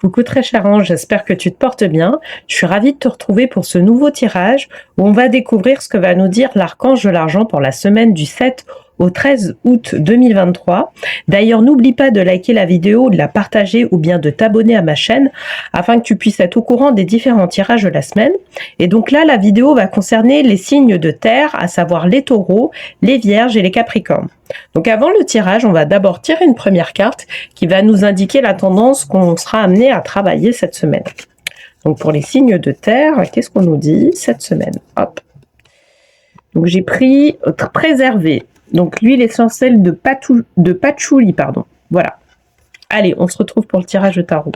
Coucou très cher ange, j'espère que tu te portes bien. Je suis ravie de te retrouver pour ce nouveau tirage où on va découvrir ce que va nous dire l'archange de l'argent pour la semaine du 7 au 13 août 2023. D'ailleurs, n'oublie pas de liker la vidéo, de la partager ou bien de t'abonner à ma chaîne afin que tu puisses être au courant des différents tirages de la semaine. Et donc là, la vidéo va concerner les signes de terre, à savoir les taureaux, les vierges et les capricornes. Donc avant le tirage, on va d'abord tirer une première carte qui va nous indiquer la tendance qu'on sera amené à travailler cette semaine. Donc pour les signes de terre, qu'est-ce qu'on nous dit cette semaine? Hop. Donc j'ai pris préserver. Donc l'huile essentielle de patchouli, pardon. Voilà. Allez, on se retrouve pour le tirage de tarot.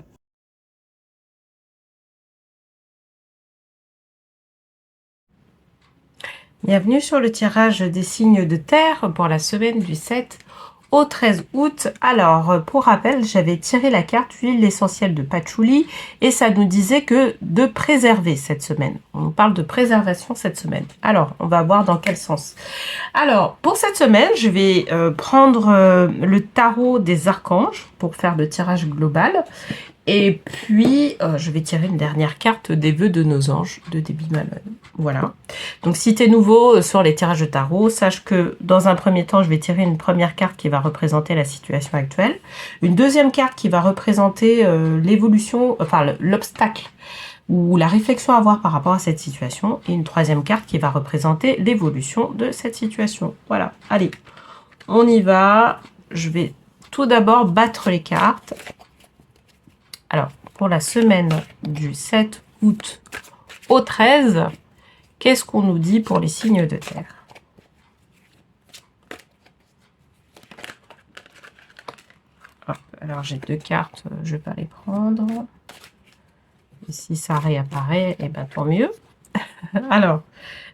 Bienvenue sur le tirage des signes de terre pour la semaine du 7 au 13 août. Alors, pour rappel, j'avais tiré la carte huile essentielle de patchouli et ça nous disait que de préserver cette semaine. On parle de préservation cette semaine. Alors, on va voir dans quel sens. Alors, pour cette semaine, je vais prendre le tarot des archanges pour faire le tirage global. Et puis, je vais tirer une dernière carte des vœux de nos anges de Debbie Malone. Voilà. Donc, si tu es nouveau sur les tirages de tarot, sache que dans un premier temps, je vais tirer une première carte qui va représenter la situation actuelle. Une deuxième carte qui va représenter l'évolution, enfin l'obstacle ou la réflexion à avoir par rapport à cette situation. Et une troisième carte qui va représenter l'évolution de cette situation. Voilà. Allez, on y va. Je vais tout d'abord battre les cartes. Alors, pour la semaine du 7 août au 13, qu'est-ce qu'on nous dit pour les signes de terre? Alors, j'ai deux cartes, je ne vais pas les prendre. Et si ça réapparaît, eh ben, tant mieux. Alors,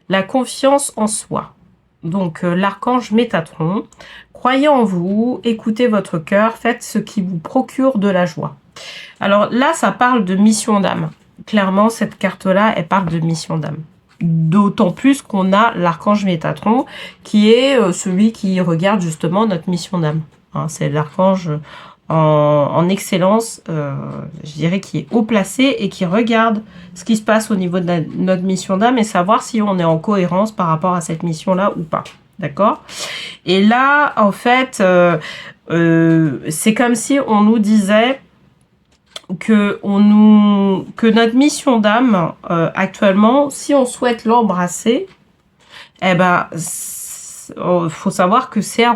la confiance en soi. Donc, l'archange Métatron. Croyez en vous, écoutez votre cœur, faites ce qui vous procure de la joie. Alors là, ça parle de mission d'âme. Clairement, cette carte-là, elle parle de mission d'âme. D'autant plus qu'on a l'archange Métatron, qui est celui qui regarde justement notre mission d'âme. Hein, c'est l'archange en excellence, je dirais, qui est haut placé et qui regarde ce qui se passe au niveau de notre mission d'âme et savoir si on est en cohérence par rapport à cette mission-là ou pas. D'accord? Et là, en fait, c'est comme si on nous disait que notre mission d'âme actuellement, si on souhaite l'embrasser, eh ben, faut savoir que c'est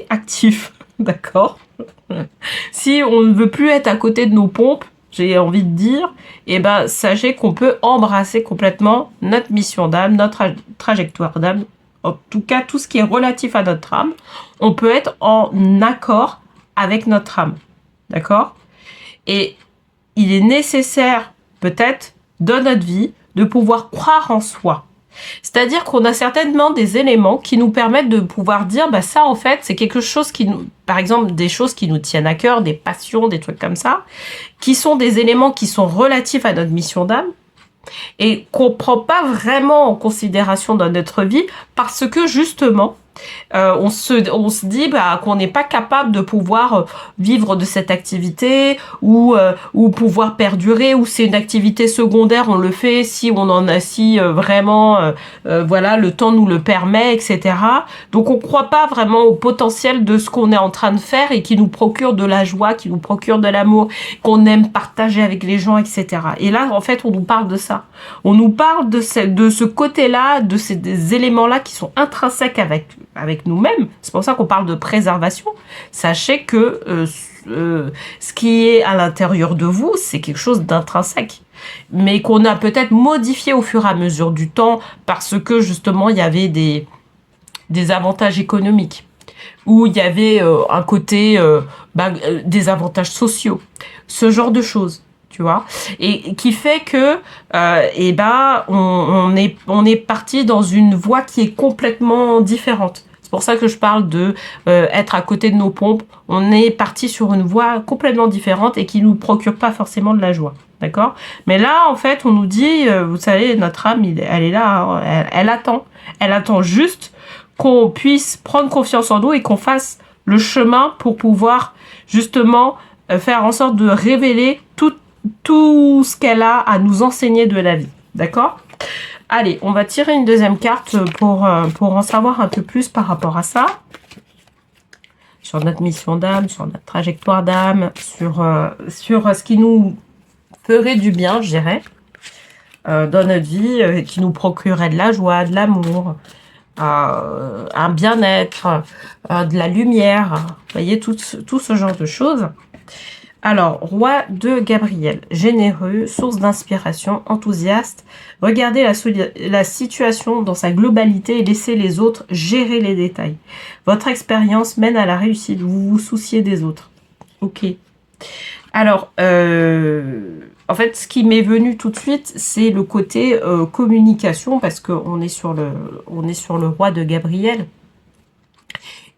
actif, d'accord. Si on ne veut plus être à côté de nos pompes, j'ai envie de dire, eh ben, sachez qu'on peut embrasser complètement notre mission d'âme, notre trajectoire d'âme, en tout cas tout ce qui est relatif à notre âme, on peut être en accord avec notre âme, d'accord. Et il est nécessaire, peut-être, dans notre vie, de pouvoir croire en soi. C'est-à-dire qu'on a certainement des éléments qui nous permettent de pouvoir dire, bah ça, en fait, c'est quelque chose qui nous... Par exemple, des choses qui nous tiennent à cœur, des passions, des trucs comme ça, qui sont des éléments qui sont relatifs à notre mission d'âme et qu'on ne prend pas vraiment en considération dans notre vie parce que, justement, on se dit qu'on n'est pas capable de pouvoir vivre de cette activité ou pouvoir perdurer, ou c'est une activité secondaire, on le fait si on en a vraiment voilà, le temps nous le permet, etc. Donc on croit pas vraiment au potentiel de ce qu'on est en train de faire et qui nous procure de la joie, qui nous procure de l'amour, qu'on aime partager avec les gens, etc. Et là, en fait, on nous parle de ça. On nous parle de ce côté-là, de ces éléments-là qui sont intrinsèques avec nous-mêmes. C'est pour ça qu'on parle de préservation. Sachez que ce qui est à l'intérieur de vous, c'est quelque chose d'intrinsèque, mais qu'on a peut-être modifié au fur et à mesure du temps parce que justement il y avait des avantages économiques, ou il y avait un côté des avantages sociaux, ce genre de choses. Tu vois, et qui fait que on est parti dans une voie qui est complètement différente. C'est pour ça que je parle de être à côté de nos pompes. On est parti sur une voie complètement différente et qui nous procure pas forcément de la joie, d'accord. Mais là, en fait, on nous dit, vous savez, notre âme, elle est là, hein, elle attend juste qu'on puisse prendre confiance en nous et qu'on fasse le chemin pour pouvoir justement faire en sorte de révéler toute tout ce qu'elle a à nous enseigner de la vie. D'accord? Allez, on va tirer une deuxième carte pour en savoir un peu plus par rapport à ça. Sur notre mission d'âme, sur notre trajectoire d'âme, sur ce qui nous ferait du bien, je dirais, dans notre vie, qui nous procurerait de la joie, de l'amour, un bien-être, de la lumière. Vous voyez, tout ce genre de choses. Alors, roi de Gabriel, généreux, source d'inspiration, enthousiaste. Regardez la situation dans sa globalité et laissez les autres gérer les détails. Votre expérience mène à la réussite, vous vous souciez des autres. Ok. Alors, en fait, ce qui m'est venu tout de suite, c'est le côté communication, parce qu'on est sur le roi de Gabriel.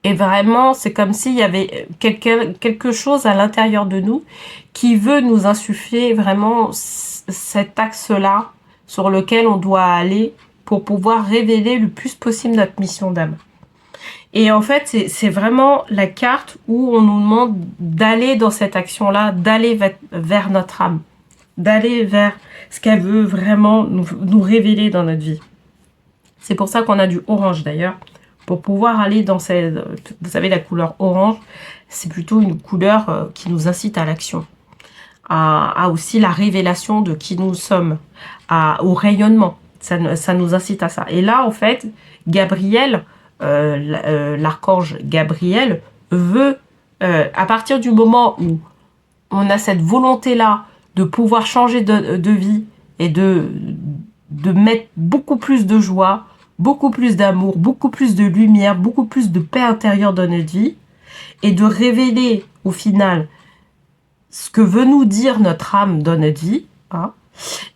Et vraiment, c'est comme s'il y avait quelque chose à l'intérieur de nous qui veut nous insuffler vraiment cet axe-là sur lequel on doit aller pour pouvoir révéler le plus possible notre mission d'âme. Et en fait, c'est vraiment la carte où on nous demande d'aller dans cette action-là, d'aller vers notre âme, d'aller vers ce qu'elle veut vraiment nous révéler dans notre vie. C'est pour ça qu'on a du orange d'ailleurs. Pour pouvoir aller dans cette... Vous savez, la couleur orange, c'est plutôt une couleur qui nous incite à l'action. À aussi la révélation de qui nous sommes. Au rayonnement. Ça nous incite à ça. Et là, en fait, Gabriel, l'archange Gabriel, veut, à partir du moment où on a cette volonté-là de pouvoir changer de vie et de mettre beaucoup plus de joie, beaucoup plus d'amour, beaucoup plus de lumière, beaucoup plus de paix intérieure dans notre vie et de révéler au final ce que veut nous dire notre âme dans notre vie, hein,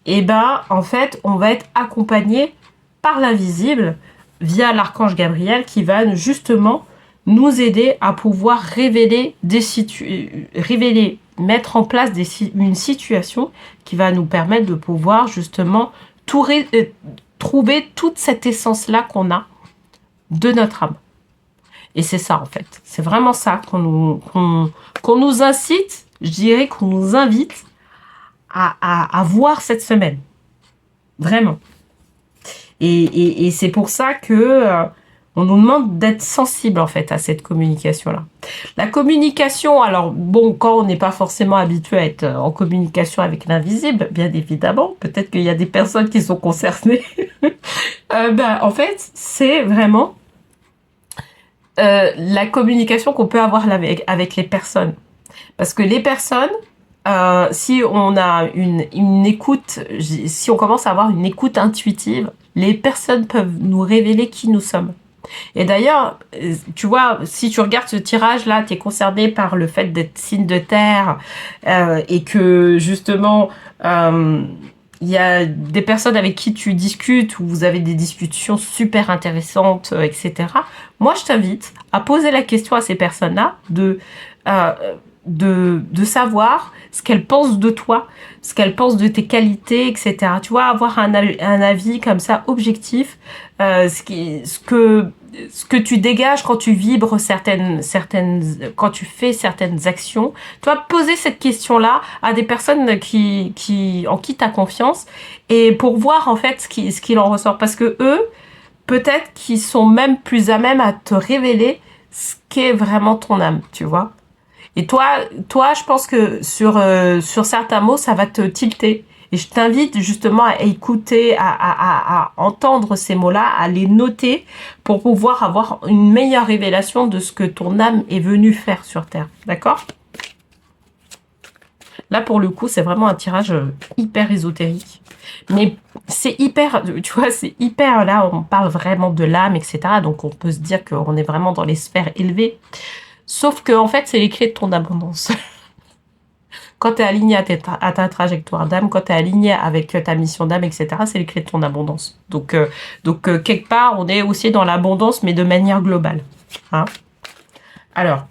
et ben en fait on va être accompagné par l'invisible via l'archange Gabriel qui va justement nous aider à pouvoir révéler mettre en place une situation qui va nous permettre de pouvoir justement trouver toute cette essence-là qu'on a de notre âme. Et c'est ça, en fait. C'est vraiment ça qu'on nous incite, je dirais qu'on nous invite à voir cette semaine. Vraiment. Et c'est pour ça que on nous demande d'être sensible, en fait, à cette communication-là. La communication, alors, bon, quand on n'est pas forcément habitué à être en communication avec l'invisible, bien évidemment, peut-être qu'il y a des personnes qui sont concernées. En fait, c'est vraiment la communication qu'on peut avoir avec les personnes. Parce que les personnes, si on a une écoute, si on commence à avoir une écoute intuitive, les personnes peuvent nous révéler qui nous sommes. Et d'ailleurs, tu vois, si tu regardes ce tirage-là, tu es concerné par le fait d'être signe de terre et que justement, il y a des personnes avec qui tu discutes ou vous avez des discussions super intéressantes, etc. Moi, je t'invite à poser la question à ces personnes-là de savoir ce qu'elles pensent de toi, ce qu'elles pensent de tes qualités, etc. Tu vois, avoir un avis comme ça objectif, ce que tu dégages quand tu vibres quand tu fais certaines actions. Tu vois, poser cette question-là à des personnes en qui tu as confiance et pour voir en fait ce qu'il en ressort. Parce que eux, peut-être qu'ils sont même plus à même à te révéler ce qu'est vraiment ton âme, tu vois. Et toi, je pense que sur certains mots, ça va te tilter. Et je t'invite justement à écouter, à entendre ces mots-là, à les noter pour pouvoir avoir une meilleure révélation de ce que ton âme est venue faire sur Terre. D'accord ? Là, pour le coup, c'est vraiment un tirage hyper ésotérique. Mais c'est hyper, tu vois, c'est hyper, là, on parle vraiment de l'âme, etc. Donc, on peut se dire qu'on est vraiment dans les sphères élevées. Sauf que, en fait, c'est les clés de ton abondance. Quand tu es aligné à ta trajectoire d'âme, quand tu es aligné avec ta mission d'âme, etc., c'est les clés de ton abondance. Donc, quelque part, on est aussi dans l'abondance, mais de manière globale. Hein. Alors,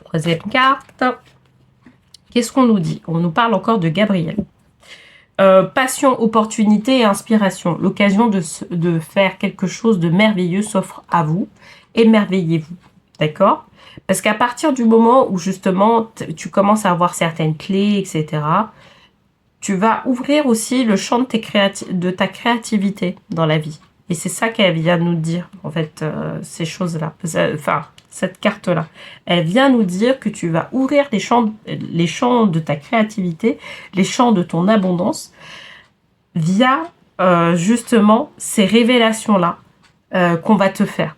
troisième carte. Qu'est-ce qu'on nous dit? On nous parle encore de Gabriel. Passion, opportunité et inspiration. L'occasion de faire quelque chose de merveilleux s'offre à vous. Émerveillez-vous. D'accord? Parce qu'à partir du moment où justement tu commences à avoir certaines clés, etc., tu vas ouvrir aussi le champ de ta créativité dans la vie. Et c'est ça qu'elle vient nous dire, en fait, ces choses-là. Enfin, cette carte-là. Elle vient nous dire que tu vas ouvrir les champs de ta créativité, les champs de ton abondance, via justement ces révélations-là qu'on va te faire.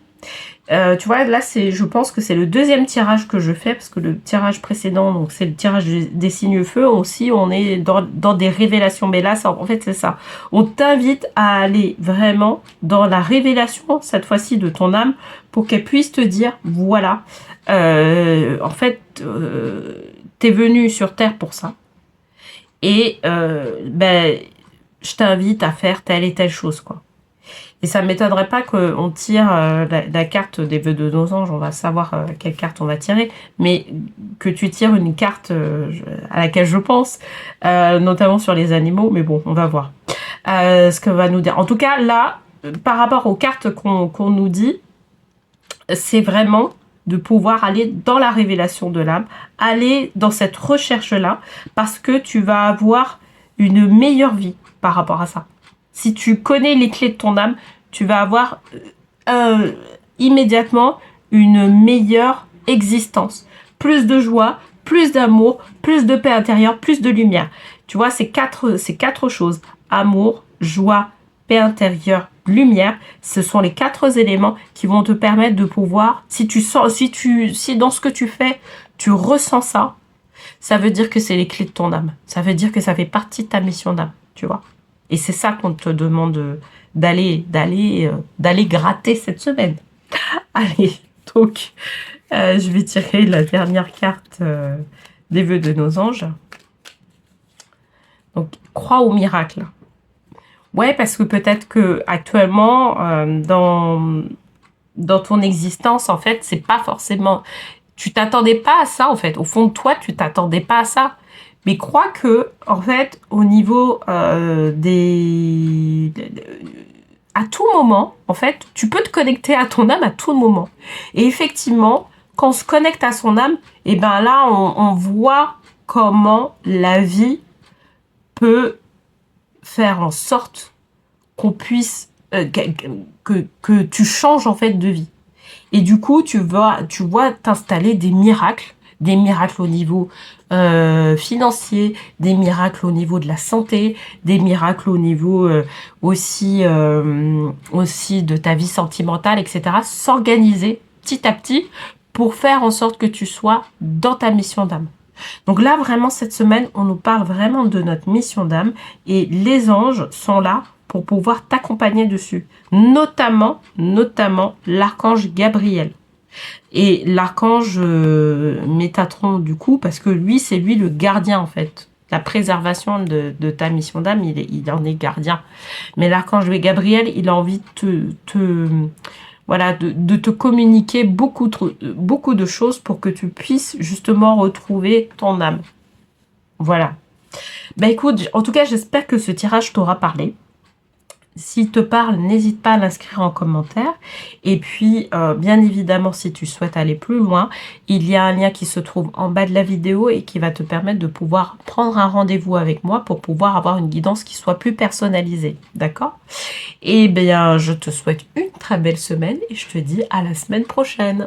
Tu vois, là, je pense que c'est le deuxième tirage que je fais, parce que le tirage précédent, donc c'est le tirage des signes feu, aussi, on est dans des révélations. Mais là, en fait, c'est ça. On t'invite à aller vraiment dans la révélation, cette fois-ci, de ton âme, pour qu'elle puisse te dire, voilà, en fait, t'es venu sur Terre pour ça. Et, je t'invite à faire telle et telle chose, quoi. Et ça ne m'étonnerait pas qu'on tire la carte des vœux de nos anges, on va savoir quelle carte on va tirer, mais que tu tires une carte à laquelle je pense, notamment sur les animaux, mais bon, on va voir ce que va nous dire. En tout cas, là, par rapport aux cartes qu'on nous dit, c'est vraiment de pouvoir aller dans la révélation de l'âme, aller dans cette recherche-là, parce que tu vas avoir une meilleure vie par rapport à ça. Si tu connais les clés de ton âme, tu vas avoir immédiatement une meilleure existence. Plus de joie, plus d'amour, plus de paix intérieure, plus de lumière. Tu vois, ces quatre choses. Amour, joie, paix intérieure, lumière. Ce sont les 4 éléments qui vont te permettre de pouvoir, si dans ce que tu fais, tu ressens ça, ça veut dire que c'est les clés de ton âme. Ça veut dire que ça fait partie de ta mission d'âme, tu vois. Et c'est ça qu'on te demande d'aller gratter cette semaine. Allez, donc, je vais tirer la dernière carte des vœux de nos anges. Donc, crois au miracle. Ouais, parce que peut-être que actuellement, dans ton existence, en fait, c'est pas forcément... Tu t'attendais pas à ça, en fait. Au fond de toi, tu t'attendais pas à ça. Mais crois que, en fait, au niveau à tout moment, en fait, tu peux te connecter à ton âme à tout moment. Et effectivement, quand on se connecte à son âme, et ben là, on voit comment la vie peut faire en sorte qu'on puisse que tu changes en fait de vie. Et du coup, tu vois t'installer des miracles au niveau financier, des miracles au niveau de la santé, des miracles au niveau aussi de ta vie sentimentale, etc. S'organiser petit à petit pour faire en sorte que tu sois dans ta mission d'âme. Donc là, vraiment, cette semaine, on nous parle vraiment de notre mission d'âme et les anges sont là pour pouvoir t'accompagner dessus. Notamment l'archange Gabriel. Et l'archange Métatron, du coup, parce que lui, c'est lui le gardien, en fait. La préservation de ta mission d'âme, il en est gardien. Mais l'archange Gabriel, il a envie de te communiquer beaucoup de choses pour que tu puisses justement retrouver ton âme. Voilà. Bah écoute, en tout cas, j'espère que ce tirage t'aura parlé. S'il te parle, n'hésite pas à l'inscrire en commentaire. Et puis, bien évidemment, si tu souhaites aller plus loin, il y a un lien qui se trouve en bas de la vidéo et qui va te permettre de pouvoir prendre un rendez-vous avec moi pour pouvoir avoir une guidance qui soit plus personnalisée. D'accord? Eh bien, je te souhaite une très belle semaine et je te dis à la semaine prochaine.